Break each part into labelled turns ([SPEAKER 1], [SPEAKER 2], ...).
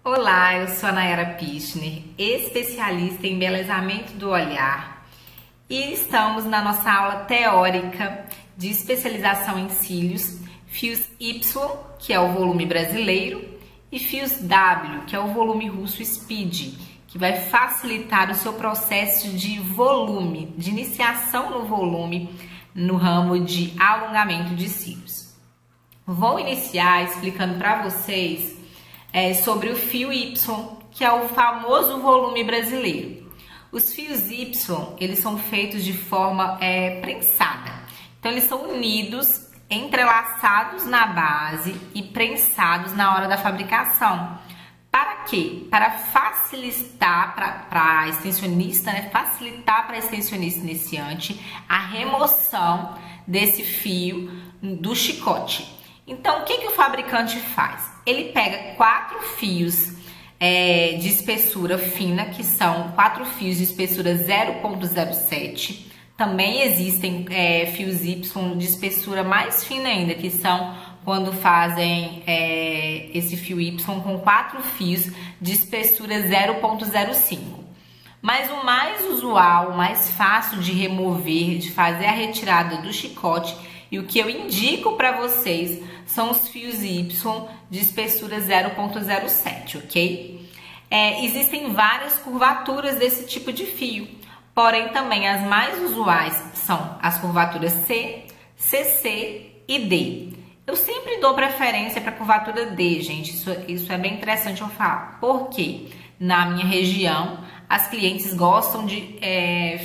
[SPEAKER 1] Olá, eu sou a Nayara Pichner, especialista em embelezamento do olhar, e estamos na nossa aula teórica de especialização em cílios, fios Y, que é o volume brasileiro, e fios W, que é o volume russo Speed, que vai facilitar o seu processo de volume, de iniciação no volume, no ramo de alongamento de cílios. Vou iniciar explicando para vocês sobre o fio Y, que é o famoso volume brasileiro. Os fios Y, eles são feitos de forma prensada. Então, eles são unidos, entrelaçados na base e prensados na hora da fabricação. Para quê? Para facilitar para a extensionista, facilitar para a extensionista iniciante a remoção desse fio do chicote. Então, o que o fabricante faz? Ele pega 4 fios de espessura fina, que são 4 fios de espessura 0,07. Também existem fios Y de espessura mais fina ainda, que são quando fazem esse fio Y com 4 fios de espessura 0,05. Mas o mais usual, o mais fácil de remover, de fazer a retirada do chicote, e o que eu indico para vocês são os fios Y de espessura 0,07, ok? Existem várias curvaturas desse tipo de fio, porém também as mais usuais são as curvaturas C, CC e D. Eu sempre dou preferência para a curvatura D, gente, isso é bem interessante eu falar, porque na minha região as clientes gostam de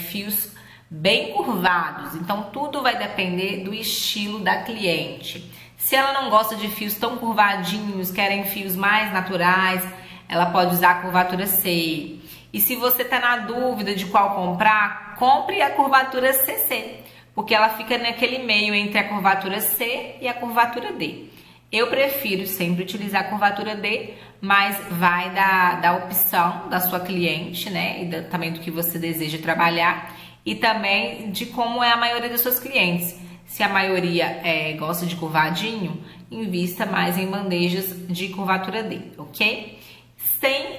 [SPEAKER 1] fios bem curvados, então tudo vai depender do estilo da cliente. Se ela não gosta de fios tão curvadinhos, querem fios mais naturais, ela pode usar a curvatura C. E se você tá na dúvida de qual comprar, compre a curvatura CC, porque ela fica naquele meio entre a curvatura C e a curvatura D. Eu prefiro sempre utilizar a curvatura D, mas vai da opção da sua cliente, né? E também do que você deseja trabalhar e também de como é a maioria das suas clientes. Se a maioria gosta de curvadinho, invista mais em bandejas de curvatura D, ok?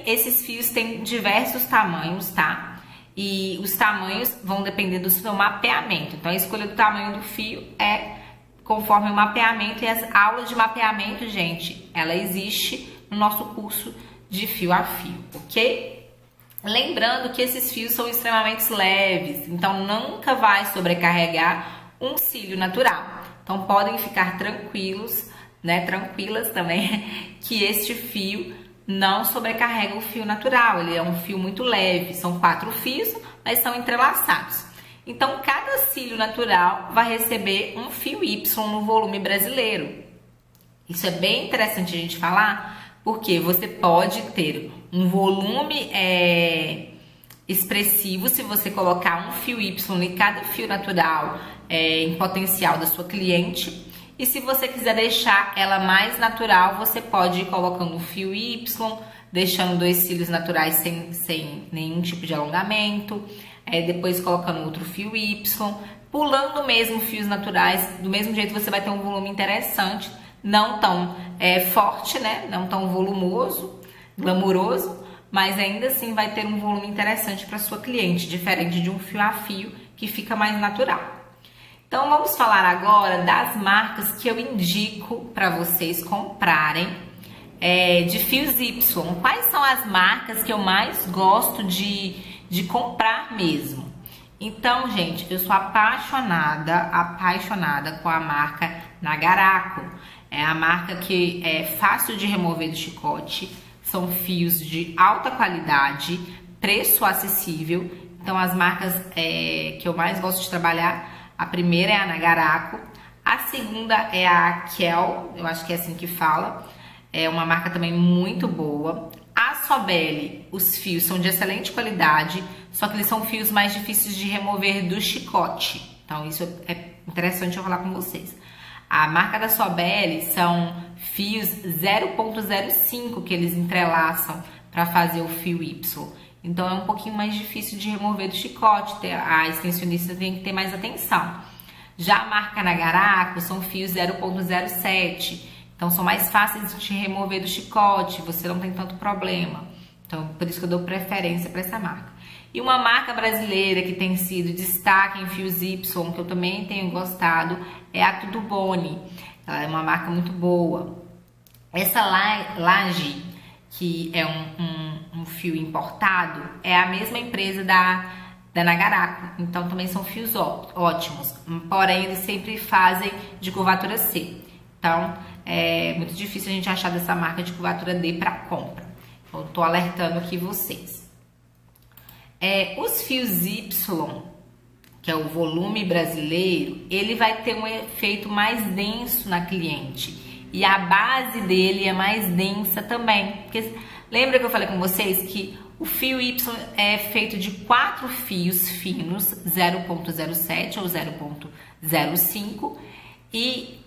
[SPEAKER 1] Esses fios têm diversos tamanhos, tá? E os tamanhos vão depender do seu mapeamento. Então, a escolha do tamanho do fio é conforme o mapeamento, e as aulas de mapeamento, gente, ela existe no nosso curso de fio a fio, ok? Lembrando que esses fios são extremamente leves, então nunca vai sobrecarregar um cílio natural. Então podem ficar tranquilos, né, tranquilas também, que este fio não sobrecarrega o fio natural. Ele é um fio muito leve, são 4 fios, mas são entrelaçados. Então cada cílio natural vai receber um fio Y no volume brasileiro. Isso é bem interessante a gente falar, porque você pode ter um volume expressivo se você colocar um fio Y em cada fio natural em potencial da sua cliente. E se você quiser deixar ela mais natural, você pode ir colocando um fio Y, deixando 2 cílios naturais sem nenhum tipo de alongamento, depois colocando outro fio Y, pulando mesmo fios naturais. Do mesmo jeito você vai ter um volume interessante, não tão forte, né? Não tão volumoso, glamuroso, mas ainda assim vai ter um volume interessante para sua cliente, diferente de um fio a fio que fica mais natural. Então vamos falar agora das marcas que eu indico para vocês comprarem de fios Y. Quais são as marcas que eu mais gosto de comprar mesmo? Então, gente, eu sou apaixonada com a marca Nagaraco. É a marca que é fácil de remover do chicote, são fios de alta qualidade, preço acessível. Então, as marcas que eu mais gosto de trabalhar, a primeira é a Nagaraco, a segunda é a Kel, eu acho que é assim que fala, é uma marca também muito boa. A Sobelli, os fios são de excelente qualidade, só que eles são fios mais difíceis de remover do chicote. Então, isso é interessante eu falar com vocês. A marca da Sobelli são fios 0,05 que eles entrelaçam para fazer o fio Y. Então, é um pouquinho mais difícil de remover do chicote, a extensionista tem que ter mais atenção. Já a marca Nagaraco são fios 0,07. Então são mais fáceis de remover do chicote, você não tem tanto problema. Então por isso que eu dou preferência para essa marca. E uma marca brasileira que tem sido destaque em fios Y, que eu também tenho gostado, é a Tudo Boni. Ela é uma marca muito boa. Essa Laje, que é um fio importado, é a mesma empresa da Nagaraco. Então também são fios ótimos. Porém, eles sempre fazem de curvatura C. Então é muito difícil a gente achar dessa marca de curvatura D para compra. Então, eu tô alertando aqui vocês. Os fios Y, que é o volume brasileiro, ele vai ter um efeito mais denso na cliente. E a base dele é mais densa também. Porque lembra que eu falei com vocês que o fio Y é feito de 4 fios finos, 0.07 ou 0.05, e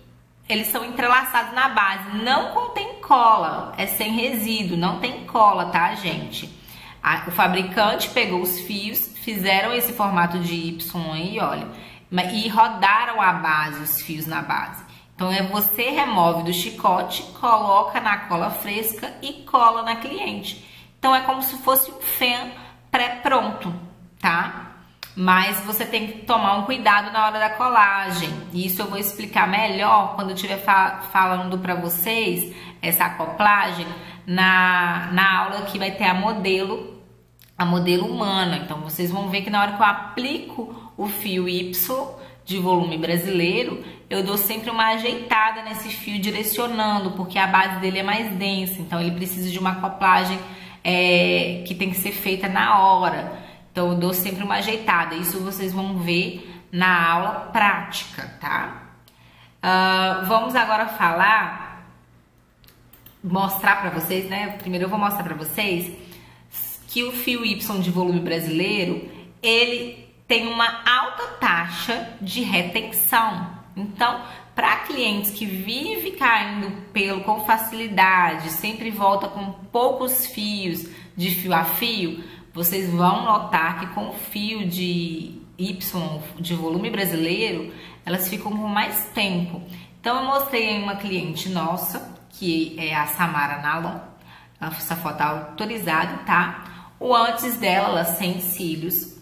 [SPEAKER 1] eles são entrelaçados na base. Não contém cola, é sem resíduo, não tem cola, tá, gente? O fabricante pegou os fios, fizeram esse formato de Y aí, olha, e rodaram a base, os fios na base. Então, você remove do chicote, coloca na cola fresca e cola na cliente. Então, é como se fosse um fém pré-pronto, tá? Mas você tem que tomar um cuidado na hora da colagem. E isso eu vou explicar melhor quando eu estiver falando para vocês essa acoplagem na aula que vai ter a modelo humana. Então, vocês vão ver que na hora que eu aplico o fio Y de volume brasileiro, eu dou sempre uma ajeitada nesse fio, direcionando, porque a base dele é mais densa. Então, ele precisa de uma acoplagem que tem que ser feita na hora. Então, eu dou sempre uma ajeitada. Isso vocês vão ver na aula prática, tá? Vamos agora mostrar para vocês, né? Primeiro eu vou mostrar para vocês que o fio Y de volume brasileiro, ele tem uma alta taxa de retenção. Então, para clientes que vivem caindo pelo com facilidade, sempre volta com poucos fios de fio a fio, vocês vão notar que com o fio de Y de volume brasileiro, elas ficam com mais tempo. Então, eu mostrei em uma cliente nossa, que é a Samara Nalon, essa foto autorizada, tá? O antes dela, ela sem cílios,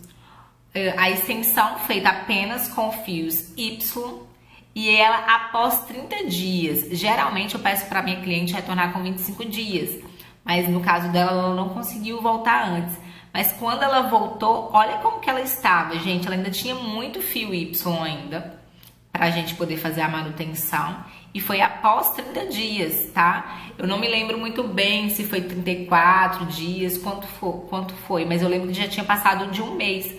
[SPEAKER 1] a extensão feita apenas com fios Y, e ela após 30 dias. Geralmente eu peço para minha cliente retornar com 25 dias, mas no caso dela, ela não conseguiu voltar antes. Mas quando ela voltou, olha como que ela estava, gente. Ela ainda tinha muito fio Y ainda, pra gente poder fazer a manutenção. E foi após 30 dias, tá? Eu não me lembro muito bem se foi 34 dias, quanto foi. Mas eu lembro que já tinha passado de um mês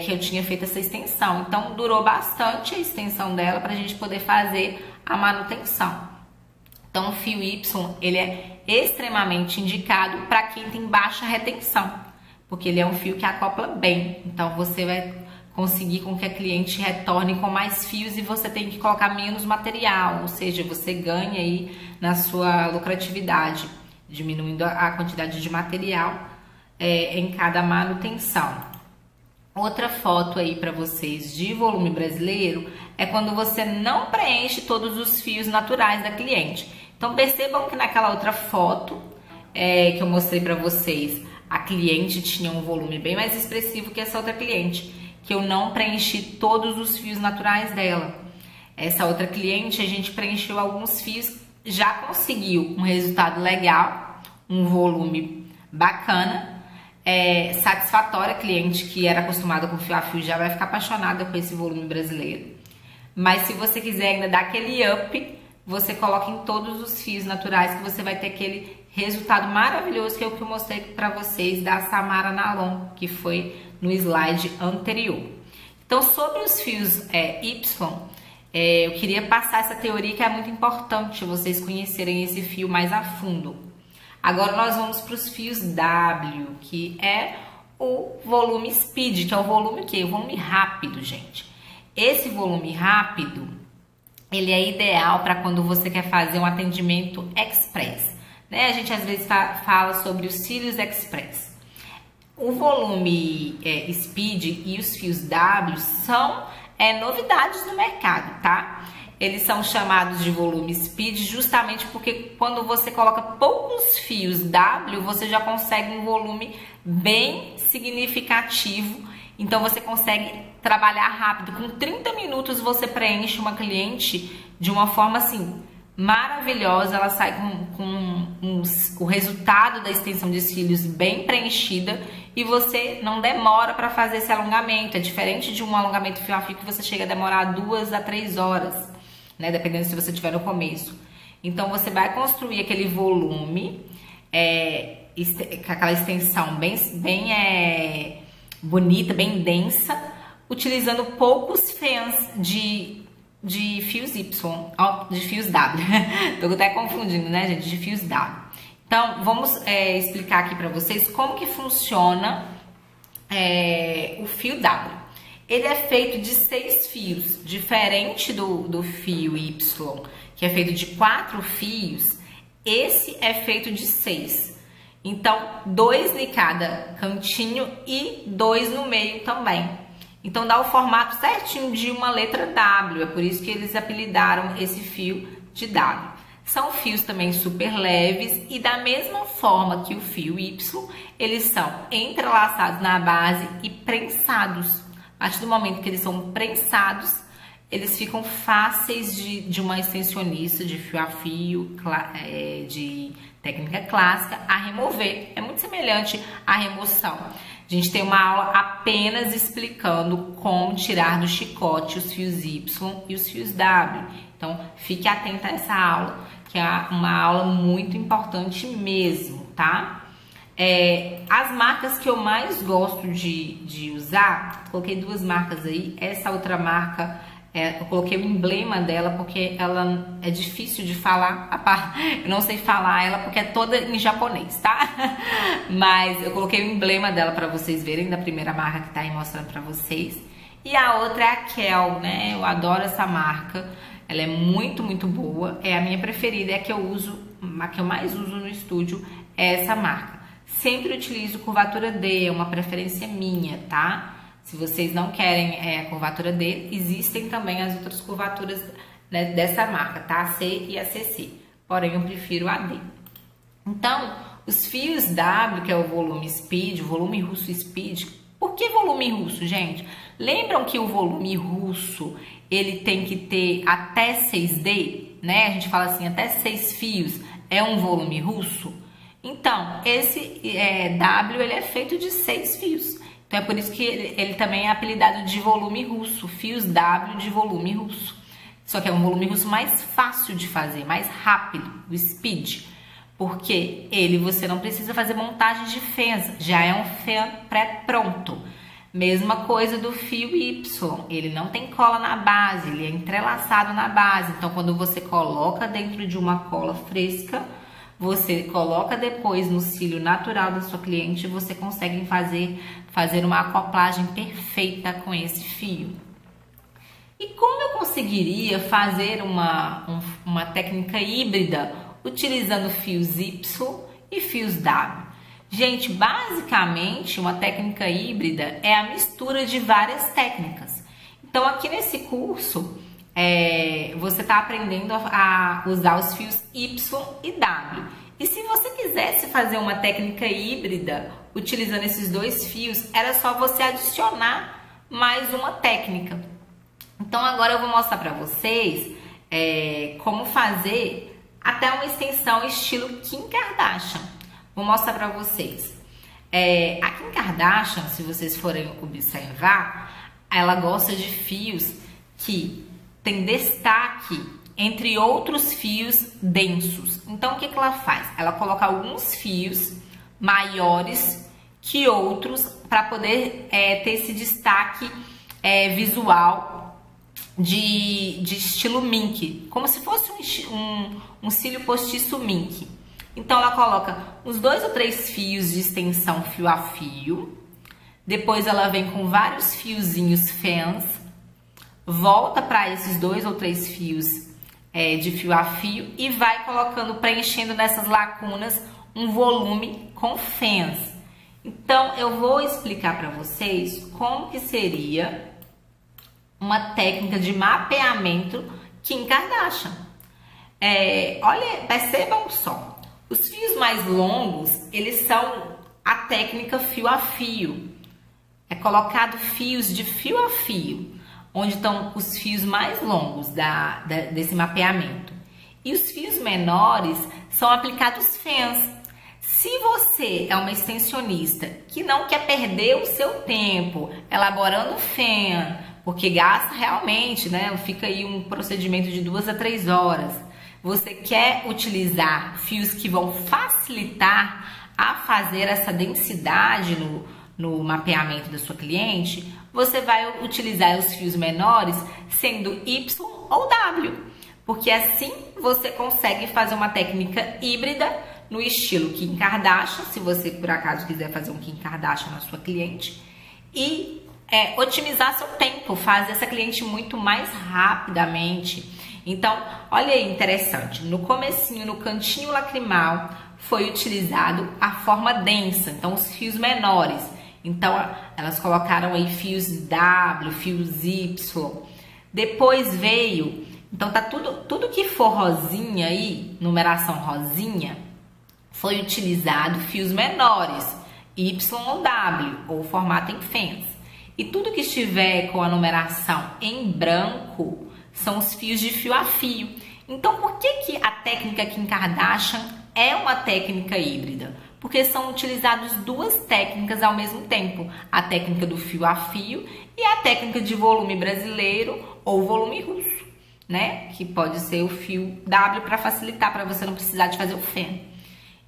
[SPEAKER 1] que eu tinha feito essa extensão. Então, durou bastante a extensão dela pra gente poder fazer a manutenção. Então, o fio Y, ele é extremamente indicado para quem tem baixa retenção, porque ele é um fio que acopla bem. Então, você vai conseguir com que a cliente retorne com mais fios e você tem que colocar menos material, ou seja, você ganha aí na sua lucratividade, diminuindo a quantidade de material em cada manutenção. Outra foto aí para vocês de volume brasileiro é quando você não preenche todos os fios naturais da cliente. Então percebam que naquela outra foto que eu mostrei para vocês, a cliente tinha um volume bem mais expressivo que essa outra cliente, que eu não preenchi todos os fios naturais dela. Essa outra cliente, a gente preencheu alguns fios, já conseguiu um resultado legal, um volume bacana, satisfatório. A cliente que era acostumada com fio a fio já vai ficar apaixonada com esse volume brasileiro. Mas se você quiser ainda dar aquele up, você coloca em todos os fios naturais que você vai ter aquele resultado maravilhoso, que é o que eu mostrei para vocês da Samara Nalon, que foi no slide anterior. Então, sobre os fios Y, eu queria passar essa teoria que é muito importante vocês conhecerem esse fio mais a fundo. Agora nós vamos para os fios W, que é o volume Speed, que é o volume o quê? O volume rápido, gente. Esse volume rápido, ele é ideal para quando você quer fazer um atendimento express, né? A gente às vezes fala sobre os cílios express. O volume Speed e os fios W são novidades no mercado, tá? eles são chamados de volume speed justamente porque quando você coloca poucos fios W, você já consegue um volume bem significativo. Então você consegue trabalhar rápido. Com 30 minutos você preenche uma cliente de uma forma assim maravilhosa. Ela sai com o resultado da extensão de cílios bem preenchida e você não demora para fazer esse alongamento. É diferente de um alongamento fio a fio que você chega a demorar 2 a 3 horas, né? Dependendo se você estiver no começo. Então você vai construir aquele volume, com aquela extensão bem bonita, bem densa, utilizando poucos fãs de fios Y, de fios W. Tô até confundindo, né, gente? De fios W. Então, vamos explicar aqui pra vocês como que funciona o fio W. Ele é feito de 6 fios, diferente do fio Y, que é feito de 4 fios, esse é feito de 6. Então, 2 em cada cantinho e 2 no meio também. Então, dá o formato certinho de uma letra W, é por isso que eles apelidaram esse fio de W. São fios também super leves e da mesma forma que o fio Y, eles são entrelaçados na base e prensados. A partir do momento que eles são prensados, eles ficam fáceis de uma extensionista de fio a fio, de técnica clássica, a remover. É muito semelhante à remoção. A gente tem uma aula apenas explicando como tirar do chicote os fios Y e os fios W. Então, fique atenta a essa aula, que é uma aula muito importante mesmo, tá? As marcas que eu mais gosto de usar, coloquei 2 marcas aí. Essa outra marca, eu coloquei o emblema dela porque ela é difícil de falar. Eu não sei falar ela porque é toda em japonês, tá? Mas eu coloquei o emblema dela pra vocês verem, da primeira marca que tá aí mostrando pra vocês. E a outra é a Kel, né? Eu adoro essa marca. Ela é muito, muito boa. É a minha preferida, é a que eu uso, a que eu mais uso no estúdio é essa marca. Sempre utilizo curvatura D, é uma preferência minha, tá? Se vocês não querem a curvatura D, existem também as outras curvaturas, né, dessa marca, tá? A C e a CC. Porém, eu prefiro a D. Então, os fios W, que é o volume Speed, o volume russo Speed. Por que volume russo, gente? Lembram que o volume russo, ele tem que ter até 6D, né? A gente fala assim, até 6 fios é um volume russo. Então, esse W, ele é feito de 6 fios. Então, é por isso que ele também é apelidado de volume russo, fios W de volume russo. Só que é um volume russo mais fácil de fazer, mais rápido, o speed. Porque você não precisa fazer montagem de fãs, já é um fã pré-pronto. Mesma coisa do fio Y, ele não tem cola na base, ele é entrelaçado na base. Então, quando você coloca dentro de uma cola fresca, você coloca depois no cílio natural da sua cliente, você consegue fazer uma acoplagem perfeita com esse fio. E como eu conseguiria fazer uma técnica híbrida utilizando fios Y e fios W? Gente, basicamente uma técnica híbrida é a mistura de várias técnicas. Então aqui nesse curso você está aprendendo a usar os fios Y e W. E se você quisesse fazer uma técnica híbrida utilizando esses 2 fios, era só você adicionar mais uma técnica. Então agora eu vou mostrar para vocês como fazer até uma extensão estilo Kim Kardashian. Vou mostrar para vocês. A Kim Kardashian, se vocês forem observar, ela gosta de fios que tem destaque entre outros fios densos. Então, o que ela faz? Ela coloca alguns fios maiores que outros para poder ter esse destaque visual de estilo mink, como se fosse um cílio postiço mink. Então, ela coloca uns 2 ou 3 fios de extensão fio a fio. Depois, ela vem com vários fiozinhos fãs. Volta para esses 2 ou 3 fios de fio a fio e vai colocando, preenchendo nessas lacunas um volume com fãs. Então, eu vou explicar para vocês como que seria uma técnica de mapeamento Kim Kardashian. Olha, percebam só, os fios mais longos, eles são a técnica fio a fio. É colocado fios de fio a fio, onde estão os fios mais longos desse mapeamento. E os fios menores são aplicados fãs. Se você é uma extensionista que não quer perder o seu tempo elaborando fã, porque gasta realmente, né? Fica aí um procedimento de 2 a 3 horas. Você quer utilizar fios que vão facilitar a fazer essa densidade no mapeamento da sua cliente, você vai utilizar os fios menores sendo Y ou W, porque assim você consegue fazer uma técnica híbrida no estilo Kim Kardashian, se você por acaso quiser fazer um Kim Kardashian na sua cliente, e otimizar seu tempo, fazer essa cliente muito mais rapidamente. Então, olha aí, interessante, no comecinho, no cantinho lacrimal, foi utilizado a forma densa, então os fios menores. Então, elas colocaram aí fios W, fios Y. Depois veio, então tá tudo que for rosinha aí, numeração rosinha, foi utilizado fios menores, Y ou W, ou formato em fãs. E tudo que estiver com a numeração em branco são os fios de fio a fio. Então, por que a técnica Kim Kardashian é uma técnica híbrida? Porque são utilizadas duas técnicas ao mesmo tempo. A técnica do fio a fio e a técnica de volume brasileiro ou volume russo, né? Que pode ser o fio W para facilitar, para você não precisar de fazer o fã.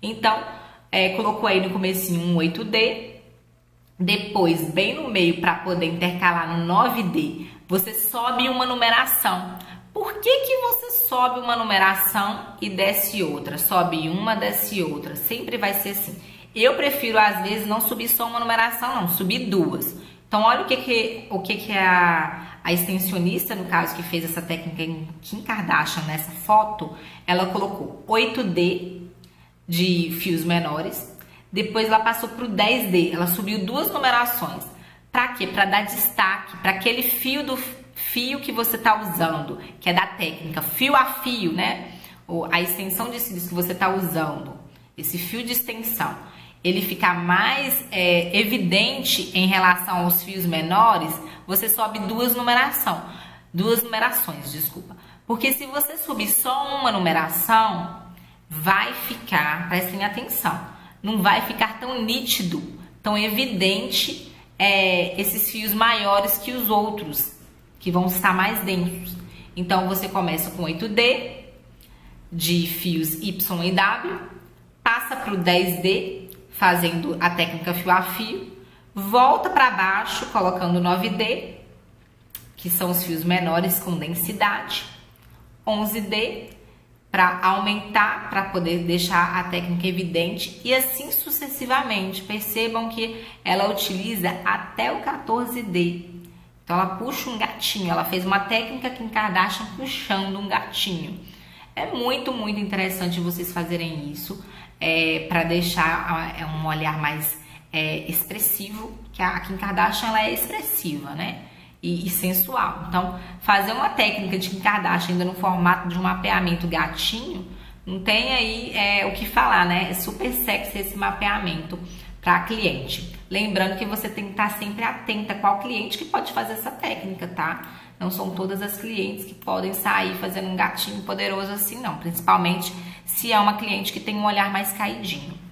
[SPEAKER 1] Então, colocou aí no comecinho um 8D, depois bem no meio para poder intercalar no 9D, você sobe uma numeração. Por que você sobe uma numeração e desce outra? Sobe uma, desce outra. Sempre vai ser assim. Eu prefiro, às vezes, não subir só uma numeração, não. Subir duas. Então, olha o que a extensionista, no caso, que fez essa técnica em Kim Kardashian, nessa foto, ela colocou 8D de fios menores. Depois, ela passou para o 10D. Ela subiu duas numerações. Para quê? Para dar destaque para aquele fio que você está usando, que é da técnica fio a fio, né? Ou a extensão de cílios que você está usando, esse fio de extensão, ele ficar mais evidente em relação aos fios menores, você sobe duas numerações, desculpa. Porque se você subir só uma numeração, vai ficar, prestem atenção, não vai ficar tão nítido, tão evidente esses fios maiores que os outros, que vão estar mais densos. Então, você começa com 8D de fios Y e W, passa para o 10D, fazendo a técnica fio a fio, volta para baixo, colocando 9D, que são os fios menores com densidade, 11D, para aumentar, para poder deixar a técnica evidente, e assim sucessivamente. Percebam que ela utiliza até o 14D. Então, ela puxa um gatinho. Ela fez uma técnica Kim Kardashian puxando um gatinho. É muito, muito interessante vocês fazerem isso, para deixar um olhar mais expressivo, que a Kim Kardashian ela é expressiva, né? E sensual. Então, fazer uma técnica de Kim Kardashian ainda no formato de um mapeamento gatinho, não tem aí o que falar, né? É super sexy esse mapeamento para cliente. Lembrando que você tem que estar sempre atenta qual cliente que pode fazer essa técnica, tá? Não são todas as clientes que podem sair fazendo um gatinho poderoso assim, não. Principalmente se é uma cliente que tem um olhar mais caidinho.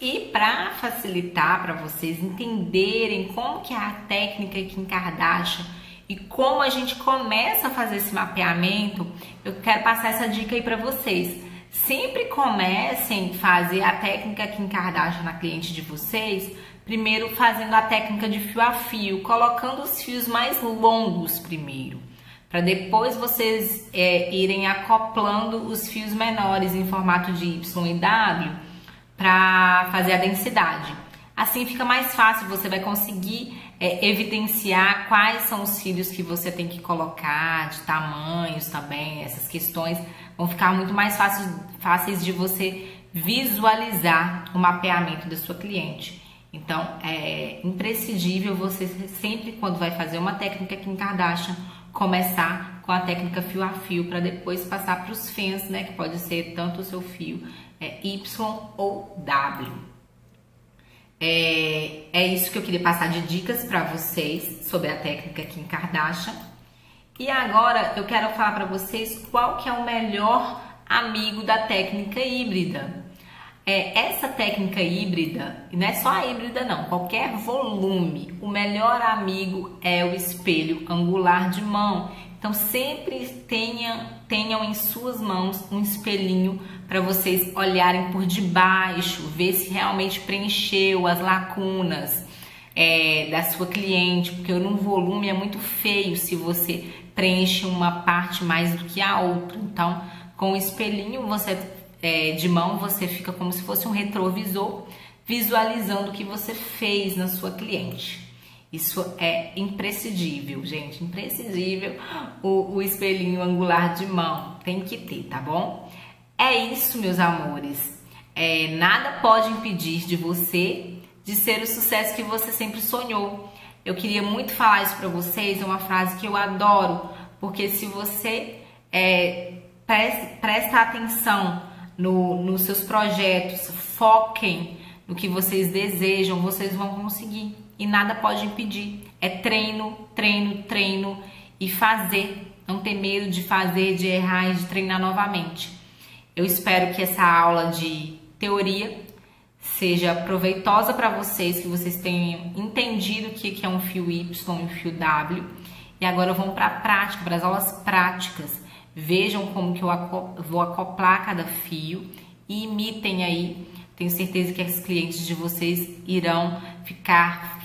[SPEAKER 1] E para facilitar para vocês entenderem como que é a técnica Kim Kardashian e como a gente começa a fazer esse mapeamento, eu quero passar essa dica aí para vocês. Sempre comecem a fazer a técnica Kim Kardashian na cliente de vocês, primeiro fazendo a técnica de fio a fio, colocando os fios mais longos primeiro, para depois vocês irem acoplando os fios menores em formato de Y e W para fazer a densidade. Assim fica mais fácil, você vai conseguir evidenciar quais são os cílios que você tem que colocar, de tamanhos também, essas questões vão ficar muito mais fáceis de você visualizar o mapeamento da sua cliente. Então, é imprescindível você sempre, quando vai fazer uma técnica Kim Kardashian, começar com a técnica fio a fio para depois passar para os fãs, né? Que pode ser tanto o seu fio Y ou W. É isso que eu queria passar de dicas para vocês sobre a técnica Kim Kardashian. E agora eu quero falar para vocês qual que é o melhor amigo da técnica híbrida. Essa técnica híbrida, e não é só a híbrida não, qualquer volume, o melhor amigo é o espelho angular de mão. Então sempre tenham em suas mãos um espelhinho para vocês olharem por debaixo, ver se realmente preencheu as lacunas da sua cliente, porque num volume é muito feio se você preenche uma parte mais do que a outra. Então com o espelhinho de mão, você fica como se fosse um retrovisor, visualizando o que você fez na sua cliente. Isso é imprescindível, gente, imprescindível o espelhinho angular de mão, tem que ter, tá bom? É isso, meus amores. Nada pode impedir de você de ser o sucesso que você sempre sonhou. Eu queria muito falar isso pra vocês, é uma frase que eu adoro, porque se você presta atenção nos seus projetos, foquem no que vocês desejam, vocês vão conseguir e nada pode impedir. É treino, treino, treino e fazer. Não ter medo de fazer, de errar e de treinar novamente. Eu espero que essa aula de teoria seja proveitosa para vocês, que vocês tenham entendido o que é um fio Y e um fio W. E agora vamos para a prática, para as aulas práticas. Vejam como que eu vou acoplar cada fio e imitem aí. Tenho certeza que as clientes de vocês irão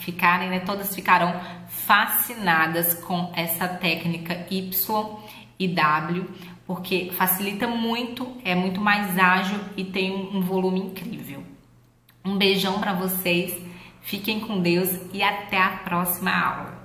[SPEAKER 1] ficarem, né? Todas ficarão fascinadas com essa técnica Y e W, porque facilita muito, é muito mais ágil e tem um volume incrível. Um beijão para vocês, fiquem com Deus e até a próxima aula.